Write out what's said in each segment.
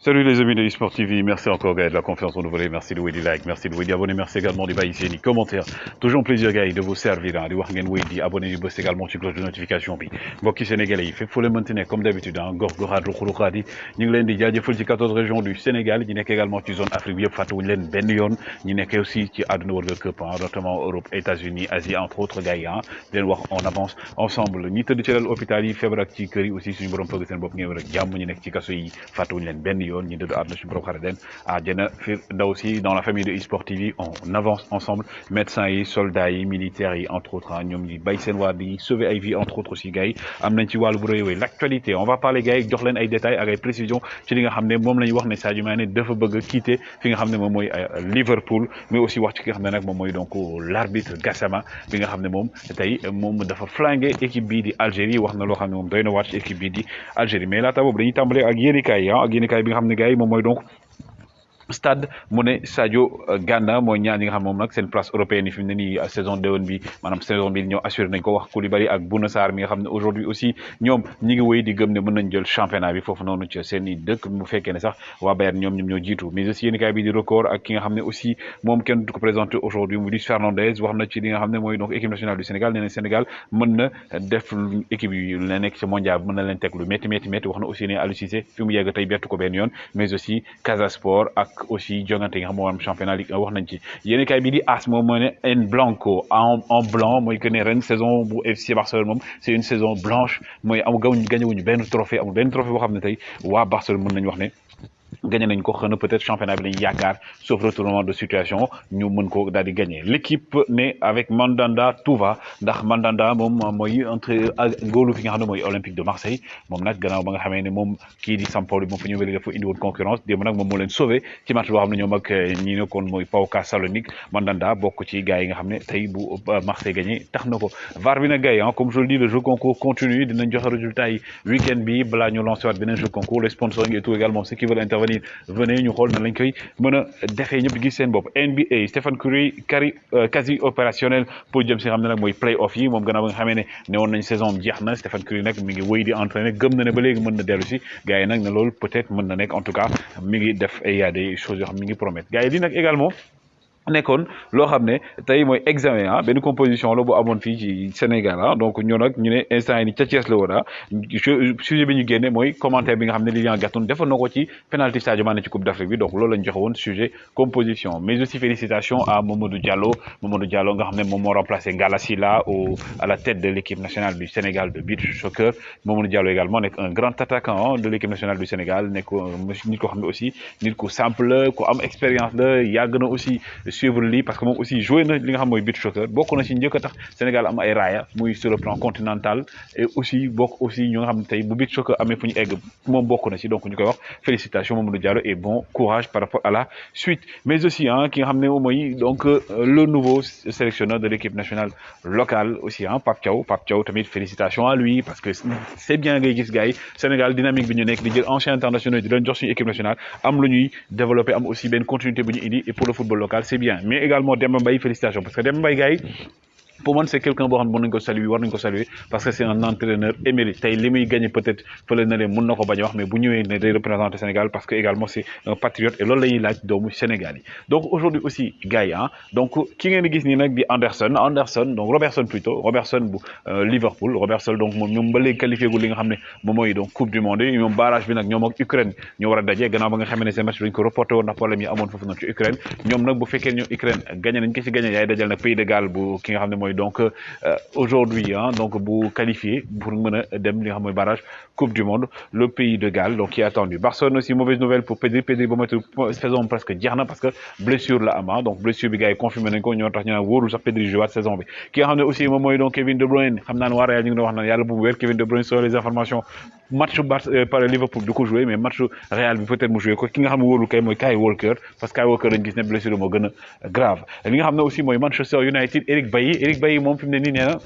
Salut les amis de eSport TV, merci encore Gaël de la confiance renouvelée, merci de vous des likes, merci de vous abonner, merci également de baisser les commentaires. Toujours un plaisir Gaël de vous servir, de wax ngeen wéy di abonné di bës également ci cloche de notification bi. Mbokki sénégalais yi fépp fu leen mënti nekk comme d'habitude gox goxaat ruq-ruqaat yi ñu ngi leen di jaajëfal ci 14 régions du Sénégal ñi nekk également ci zone Afrique bi yëpp fàttewuñu leen benn yoon ñi nekk aussi ci àdduna wërngal këpp notamment Europe, États-Unis, Asie entre autres gars yi di leen wax on avance ensemble ñi tëdd ci lal hôpital yi feebar ak ci kër yi aussi suñu borom fëgg seen bopp ngeen war ak jàmm ñi nekk ci kaso yi fàttewuñu leen benn yoon ñi dëdd àdduna borom xare den àjjana là aussi dans la famille de eSport TV on avance ensemble médecins yi soldats yi militaires yi entre autres ñoom ñi bay seen waa di sauver ay vies entre autres aussi gars yi am nañ ci wàllu bu rëy l'actualité on va parler gars yi jox leen ay détails ak ay précisions ci li nga xam ne moom la ñu wax ne Sadio Mané dafa bëgg quitter fi nga xam ne moom mooy Liverpool mais aussi wax ci ki nga xam ne nag moom mooy donc l'arbitre Gassama bi nga xam ne moom tey moom dafa flingué équipe bii di Algérie wax na loo xam ne moom doy na waat ci équipe bii di Algérie mais laata boobu dañuy tàmbalee ak yéenekaay yi ak yéenekaay bi nga xam ne gars yi moom mooy donc stade mu ne Sadio Gana mooy ñaan yi nga xam moom nag seen place européenne yi fi mu ne nii saison déwén bi maanaam saison bi ñëw assuré nañ ko wax Koulibaly ak Bouna Sarr mi nga xam ne aujourd'hui aussi ñoom ñi ngi wéy di gëm ne mën nañ jël championnat bi foofu noonu ci seen i dëkk bu fekkee ne sax waa Bayern ñoom ñoo jiitu mais aussi yéen kaay bi di record ak ki nga xam ne aussi moom kenn du ko présenté aujourd'hui mu Luis Fernandez wax na ci li nga xam ne mooy donc équipe nationale du Sénégal nee na Sénégal mën na def équipe yi la nekk ci mondial mën na leen teg lu métti wax na aussi ne Aliou Cissé fi mu yegg tey bettu ko benn yoon mais aussi Casa Sport ak aussi jongante yi nga xam moo am championnat ligue wax nañ ci yéen kay bi di AS moom moo ne en blanco en blanc mooy que ne ren saison bu FC Barcelone moom c'est une saison blanche mooy amu gagné wuñu benn trophée amul benn trophée boo xam ne tey waa Barcelone mën nañu wax ne gagné nañ ko xëna peut-être championnat bi lañu yaakaar sauf retournement de situation ñu mën ko daal di gagné l'équipe ne avec Mandanda tout va ndax Mandanda moom mooy entre góolu fi nga xam ne mooy Olympique de Marseille moom nag gannaaw ba nga xamee ne moom kii di Sampaoli moom fa ñëwee dafa indi woon concurrence démb nag moom moo leen sauvé ci match boo xam ne ñoom ak ñi nekkoon mooy PAOK Salonique Mandanda bokk ci gars yi nga xam ne tey bu Marseille gagné tax na ko VAR bi nag gars yi comme je le dis le jeu concours continue dinañ joxe résultat yi week-end bi balaa ñu lancé waat beneen jeu concours les sponsoring et tout également ceux qui veulent intervenir venez ñu xool nan lañ koy mën a defee ñëpp gis seen bopp NBA Stephen Curry quasi opérationnel pour jëm si xam ne nag mooy play off yi moom gannaaw ba nga xamee ne woon nañ saison jeex na Stephen Curry nag mi ngi wéy di entraîner gëm na ne ba léegi mën na dellu si gars yi nag ne loolu peut-être mën na nekk en tout cas mi ngi def ay y a des choses yoo xam mi ngi promettre gars yi di nag également nekkoon loo xam ne tey mooy examen benn composition la bu amoon fii ci Sénégal donc ñoo nag ñu ne instant yi ni ca Thiès la woon sujet bi ñu génne mooy commentaire bi nga xam ne Lilian Gatoun defoon na ko ci penalty Sadio Mané ci Coupe d'Afrique bi donc loolu lañ joxe woon sujet composition mais aussi félicitations à Mamadou Diallo nga xam ne moom moo remplacé Ngala Sylla à la tête de l'équipe nationale du Sénégal de beach soccer Mamadou Diallo également nekk un grand attaquant de l'équipe nationale du Sénégal nekk nit ko xam ne aussi nit ku simple ku am expérience la yàgg na aussi suivre lii parce que moom aussi joué na li nga xam mooy beach soccer bokk na ci njëkk a tax Sénégal am ay raaya muy sur le plan continental et aussi bokk aussi ñu nga xam ne tey bu beach soccer amee fu ñu egg moom bokk na ci donc ñu koy wax félicitations Mamadou Diallo et bon courage par rapport à la suite mais aussi ki nga xam ne moom mooy donc le nouveau sélectionneur de l'équipe nationale locale aussi Pape Thiaw tamit félicitations à lui parce que c'est bien ngay gis gars yi Sénégal dynamique bi ñu nekk di jël anciens internationaux di leen jox suñu équipe nationale am lu ñuy développer am aussi benn continuité bu ñu indi et pour le football local c'est bien mais également Demba Mbaye félicitations parce que Demba Mbaye gars yi pour moi c'est quelqu'un boo xam ne mën nañ ko saluer war nañ ko saluer parce que c'est un entraîneur émérite tey li muy gagné peut-être fële na leen mën na ko bañ a wax mais bu ñëwee ne day représenter Sénégal parce que également c'est un patriote et loolu la ñuy laaj doomu Sénégal yi donc aujourd'hui aussi gars yi donc ki ngeen di gis nii nag di Anderson donc Robertson bu Liverpool Robertson donc moom ñoom ba léegi qualifié gu li nga xam ne moom mooy donc coupe du monde yi ñoom barrage bi nag ñoom ak Ukraine ñoo war a daje gannaaw ba nga xamee ne seen match bi dañ ko reporté woon ndax problème yi amoon foofu noonu ci Ukraine ñoom nag bu fekkee ñoom Ukraine gagné nañ ko ci gagné yaay dajal nag Pays de Galles bu ki nga xam ne mooy donc aujourd'hui donc bu qualifié pour mën a dem li nga xam mooy barrage coupe du monde le Pays de Galles donc qui est attendu Barcelone aussi mauvaise nouvelle pour Pedri ba moytu saison presque jeex na parce que blessure la am donc blessure bi gars yi confirmé nañ ko ñoo tax ñu naan wóorul sax Pedri jouer saison bi ki nga xam ne aussi moom mooy donc Kevin De Bruyne xam naa ne waa Real ñu ngi doon wax naan yàlla bu mu wér Kevin De Bruyne sur les informations match par Liverpool du ko jouer mais match Real bi peut-être mu jouer ko ki nga xam ne wóorul kay mooy Kyle Walker parce que Kyle Walker dañ gis ne blessure moo gën a grave li nga xam ne aussi mooy Manchester United Eric Bailly moom fi mu ne nii nee na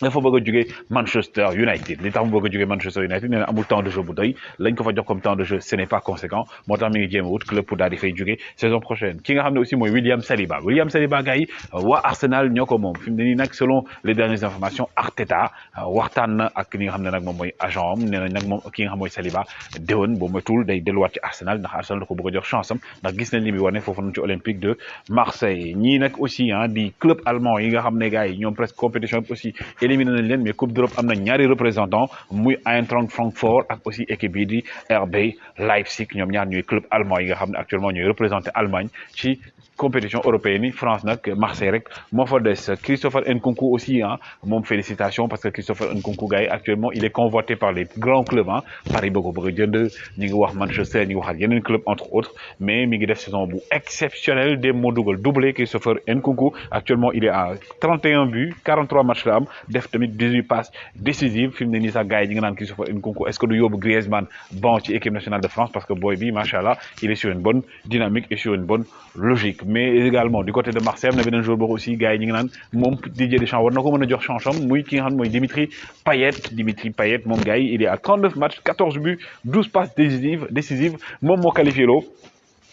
dafa bëgg a jóge Manchester United li tax mu bëgg a jóge Manchester United nee na amul temps de jeu bu doy lañ ko fa jox comme temps de jeu ce n'est pas conséquent moo tax mi ngi jéem a wut club pour daal di fay jóge saison prochaine ki nga xam ne aussi mooy William Saliba gars yi waa Arsenal ñoo ko moom fi mu ne nii nag selon les dernières informations Arteta waxtaan na ak li nga xam ne nag moom mooy agent am nee na nag moom ki nga xam mooy Saliba déwén boo matul day delluwaat ci Arsenal ndax Arsenal da ko bëgg a jox chance am ndax gis nañ li muy wane foofu noonu ci Olympique de Marseille ñii nag aussi di club allemand yi nga xam ne gars yi ñoom presque compétition aussi éliminé nañ leen mais coupe d'Europe am na ñaari représentant muy Eintracht Francfort ak aussi équipe bi di RB Leipzig ñoom ñaar ñooy club allemand yi nga xam ne actuellement ñooy représenté Allemagne ci compétition européenne yi France nag Marseille rek moo fa des Christopher Nkunku aussi moom félicitations parce que Christopher Nkunku gars yi actuellement il est convoité par les grands clubs Paris bëgg ko bëgg a jënd ñi ngi wax Manchester ñi ngi waxaat yeneen club entre autres mais mi ngi def saison bu exceptionnel des moo dugal doublé Christopher Nkunku actuellement il est à 31 buts 43 matchs la am def tamit 18 passes décisives fi mu ne nii sax gars yi ñi ngi naan Christopher Nkunku est-ce que du yóbbu Griezmann bon ci équipe nationale de France parce que boy bi machallah il est sur une bonne dynamique et sur une bonne logique mais également du côté de Marseille am na beneen joueur boo aussi gars yi ñi ngi naan moom Didier Deschamps war na ko mën a jox chance am muy ki nga xam ne mooy Dimitri Payet moom gars yi il est à 39 matchs 14 buts 12 passes décisives moom moo qualifié loo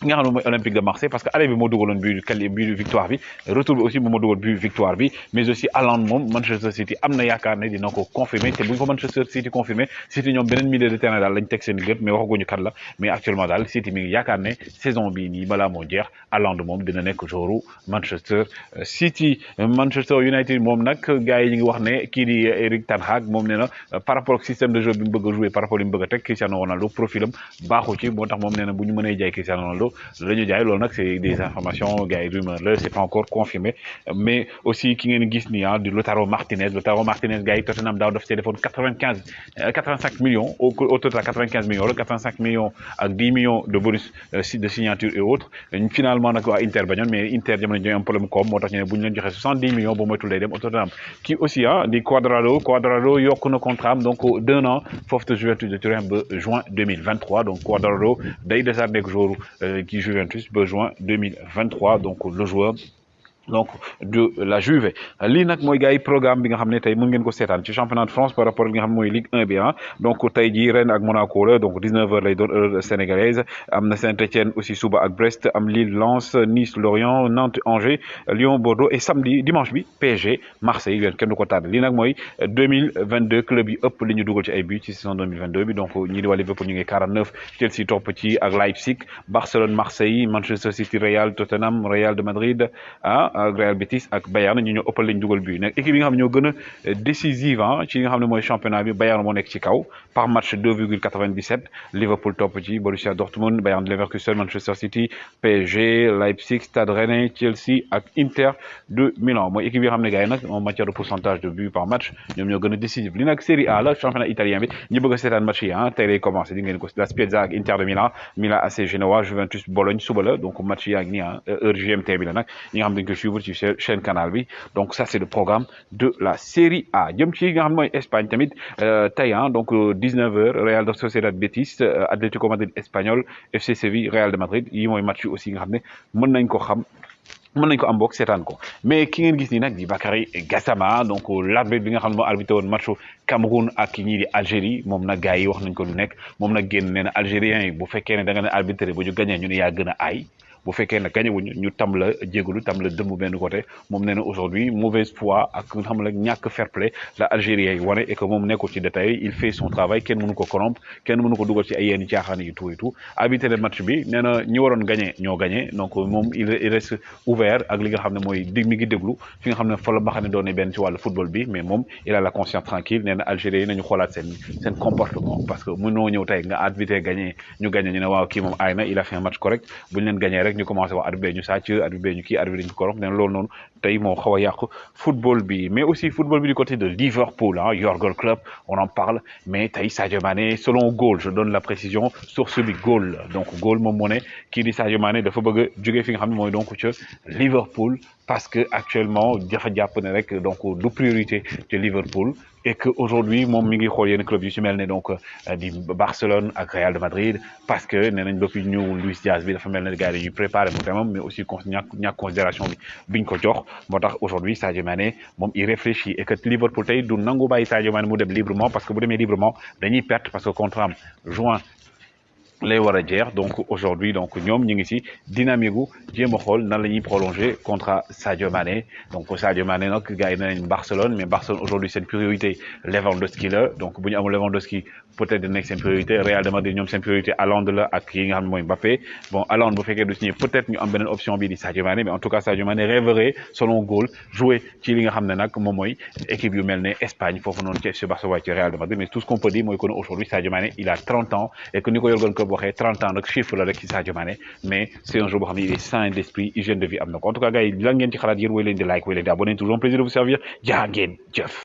nga xam ne mooy Olympique de Marseille parce que aller bi moo dugaloon but victoire bi retour bi aussi moom moo dugal but victoire bi mais aussi Haaland moom Manchester City am na yaakaar ne dina ko confirmer te bu ñu ko Manchester City confirmer City ñoom beneen milieu de terrain daal lañ teg seen gët mais waxaguñu kat la mais actuellement daal City mi ngi yaakaar ne saison bii nii balaa moo jeex Haaland moom dina nekk joueur Manchester City Manchester United moom nag gars yi ñu ngi wax ne kii di Eric Ten Hag moom nee na par rapport au système de jeu bi mu bëgg a jouer par rapport li mu bëgg a teg Cristiano Ronaldo profilam baaxu ci moo tax moom nee na bu ñu mënee jaay Cristiano Ronaldo la ñu jaay loolu nag c'est des informations gars yi rumeur la c'est pas encore confirmé mais aussi ki ngeen gis ni du Lautaro Martinez gars yi Tottenham daaw daf see defoon 85 millions au total 95 millions la 85 millions ak 10 millions de bonus de signature et autres finalement nag waa Inter bañoon mais Inter jamono ñooy am problème comme moo tax ñu ne bu ñu leen joxee 70 millions boo moytul day dem au Tottenham kii aussi di Cuadrado yokk na contrat am donc d'1 an foofu te Juventus de Turin ba juin 2023 donc Cuadrado day desaat nekk joueur qui Juventus besoin 2023 donc le joueur donc de la Juve lii nag mooy gars yi programme bi nga xam ne tey mën ngeen ko seetaan ci championnat de France par rapport ak li nga xam ne mooy Ligue 1 bi donc tey jii Rennes ak Monaco la donc 19h lay doon heure sénégalaise am na Saint-Étienne aussi suba ak Brest am Lille Lens Nice Lorient Nantes Angers Lyon Bordeaux et samedi dimanche bi PSG Marseille yéen kenn du ko tardé lii nag mooy 2022 club yi ëpp li ñu dugal ci ay buts ci saison 2022 bi donc ñii di waa Liverpool ñu ngi 49 Chelsea topp ci ak Leipzig Barcelone Marseille Manchester City Real Tottenham Real de Madrid Real Betis ak Bayern ñu ñoo ëppal lañ dugal bi nag équipe yi nga xam ne ñoo gën a décisive ci nga xam ne mooy championnat bi Bayern moo nekk ci kaw par match 2,97 Liverpool topp ci Borussia Dortmund Bayern Leverkusen Manchester City PSG Leipzig Stade Rennais Chelsea ak Inter de Milan mooy équipe yi nga xam ne gars yi nag en matière de pourcentage de buts par match ñoom ñoo gën a décisif li nag Série A la championnat italien bi ñi bëgg a seetaan match yi tey lay commencé di ngeen ko La Spezia ak Inter de Milan Milan AC Genoa Juventus Bologne suba la donc match yi ak ni heure GMT bi la nag ñi nga xam dañ ko suivre ci chaîne canal bi donc ça c'est le programme de la Série A jëm ci nga xam mooy Espagne tamit tey donc 19h Real de Sociedad Betis Atlético Madrid Espagnol FC Séville Real de Madrid yi mooy match yi aussi nga xam ne mën nañ ko xam mën nañ ko am bokk seetaan ko mais ki ngeen gis nii nag di Bakary Gassama donc l'arbitre bi nga xam ne moo arbitré woon matchu Cameroun ak ñii di Algérie moom nag gars yi wax nañ ko lu nekk moom nag génn nee na algériens yi bu fekkee ne da nga ne arbitré bu ñu gagné ñu ne yaa gën a aay bu fekkee ne gagné wuñu ñu tam la jégalu tam la dëmm benn côté moom nee na aujourd'hui mauvaise foi ak xam la ñàkk fair play la Algérie yi wane et que moom nekkul ci détail il fait son travail kenn mënu ko corrompre kenn mënu ko dugal ci ay yenn caaxaan yi tout et tout arbitré match bi nee na ñi waroon gagné ñoo gagné donc moom il reste ouvert ak li nga xam ne mooy mi ngi déglu fi nga xam ne fa la mbaxane doone benn ci wàllu football bi mais moom il a la conscience tranquille nee na Algérie yi nañu xoolaat seen comportement parce que mënoo ñëw tey nga arbitré gagné ñu ne waaw kii moom aay na il a fait un match correct bu ñu leen gagné rek ñu commencé wax arbitre ñu sàcc arbitre ñu kii arbitre ñu corrompe nee na loolu noonu tey moo xaw a yàq football bi mais aussi football bi du côté de Liverpool Jürgen Klopp on en parle mais tey Sadio Mané selon Goal je donne la précision source bi Goal donc Goal moom moo ne kii di Sadio Mané dafa bëgg a jógee fi nga xam ne mooy donc ca Liverpool parce que actuellement dafa jàpp ne rek donc du priorité de Liverpool et que aujourd'hui moom mi ngi xool yenn club yu ci mel ne donc di Barcelone ak Real de Madrid parce que nee nañ depuis ñu Luis Diaz bi dafa mel ne gars yi dañuy préparé mu demam mais aussi ñàkk considération bi biñ ko jox moo tax aujourd'hui Sadio Mané moom il réfléchit et que Liverpool tey du nangu bàyyi Sadio Mané mu dem librement parce que bu demee librement dañuy perte parce que contrat am juin lay war a jeex donc aujourd'hui donc ñoom ñu ngi ci dynamique gu jéem a xool nan la ñuy prolonger contrat Sadio Mané donc Sadio Mané nag gars yi nee nañ Barcelone mais Barcelone aujourd'hui seen priorité Lewandowski la donc bu ñu amul Lewandowski peut-être dina nekk seen priorité Real de Madrid ñoom seen priorité Haaland la ak yi nga xam ne mooy Mbappé bon Haaland bu fekkee du signé peut-être ñu am beneen option bii di Sadio Mané mais en tout cas Sadio Mané rêverait selon goal jouer ci li nga xam ne nag moom mooy équipe yu mel ne Espagne foofu noonu ci FC Barcelone ci Real de Madrid mais tout ce qu'on peut dire mooy que aujourd'hui Sadio Mané il a 30 ans et que ni ko Jürgen Klopp waxee 30 ans nag chiffre la rek ci Sadio Mané mais c'est un joueur boo xam ne il est sain d'esprit hygiène de vie am na ko en tout cas gars yi lan ngeen ci xalaat yéen woy leen di like woy leen di abonné toujours un plaisir de vous servir jaa ngeen jëf